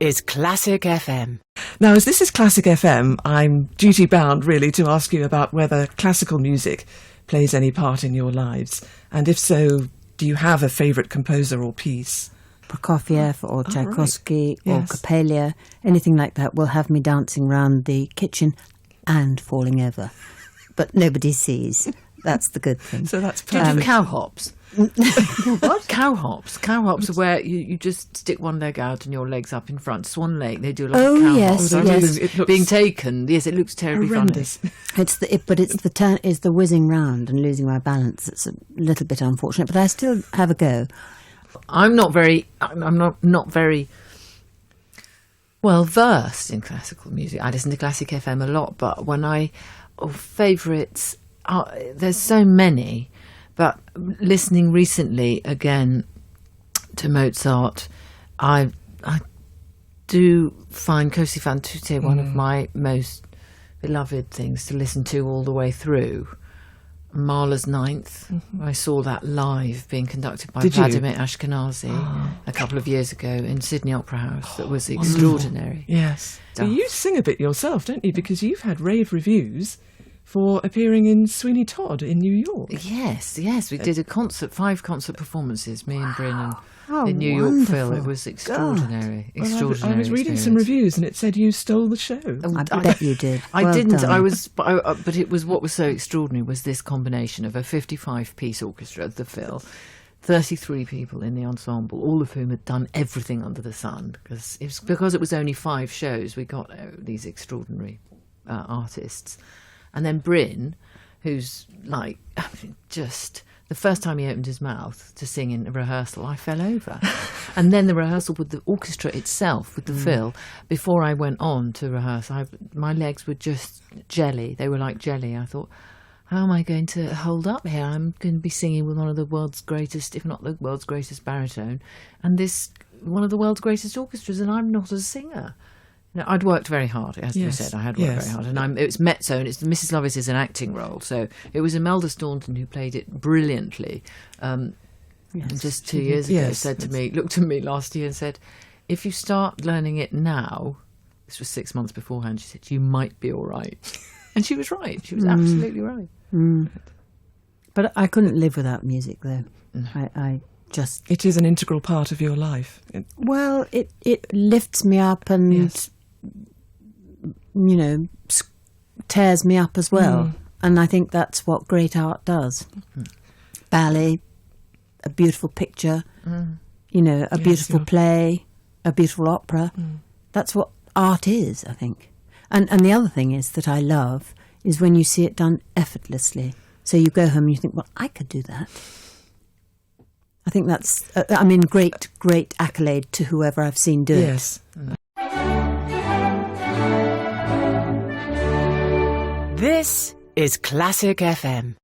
is Classic FM. Now, as this is Classic FM, I'm duty-bound, really, to ask you about whether classical music plays any part in your lives. And if so, do you have a favourite composer or piece? Prokofiev or Tchaikovsky or Coppelia, anything like that will have me dancing round the kitchen and falling over. But nobody sees. That's the good thing. So that's Do you do cow hops? What? Cow hops. Cow hops are where you just stick one leg out and your legs up in front. Swan Lake, they do like Oh, cow yes, hops. yes. It looks Being taken, yes, it looks terribly horrendous. funny. It's the whizzing round and losing my balance. It's a little bit unfortunate, but I still have a go. I'm not very well versed in classical music. I listen to Classic FM a lot, but favourites, there's so many. But listening recently again to Mozart, I do find Così fan tutte one of my most beloved things to listen to all the way through. Mahler's Ninth. I saw that live being conducted by Vladimir Ashkenazy a couple of years ago in Sydney Opera House. That was extraordinary. Yes. So you sing a bit yourself, don't you? Because you've had rave reviews for appearing in Sweeney Todd in New York. Yes. We did a concert, 5 concert performances, me and Bryn, How in New York, wonderful. Phil. It was extraordinary. Well, Extraordinary. I was reading some experience. reviews and it said you stole the show. I bet you did. I Well didn't. done. But it was what was so extraordinary was this combination of a 55-piece orchestra, the Phil, 33 people in the ensemble, all of whom had done everything under the sun. Because it was only 5 shows, we got these extraordinary artists, and then Bryn, who's like just. The first time he opened his mouth to sing in a rehearsal, I fell over. And then the rehearsal with the orchestra itself, with the Phil, before I went on to rehearse, my legs were just jelly. They were like jelly. I thought, how am I going to hold up here? I'm going to be singing with one of the world's greatest, if not the world's greatest baritone, and one of the world's greatest orchestras, and I'm not a singer. No, I'd worked very hard, as you said. I had worked very hard. And it was mezzo, and Mrs. Lovett is an acting role. So it was Imelda Staunton who played it brilliantly. And just 2 years ago, looked at me last year and said, if you start learning it now, this was 6 months beforehand, she said, you might be all right. And she was right. She was absolutely right. But I couldn't live without music, though. I just... It is an integral part of your life. Well, it lifts me up and, tears me up as well. And I think that's what great art does. Ballet, a beautiful picture, a beautiful play, a beautiful opera. That's what art is, I think. And the other thing is that I love is when you see it done effortlessly. So you go home and you think, well, I could do that. I think that's, great accolade to whoever I've seen do it. Yes. This is Classic FM.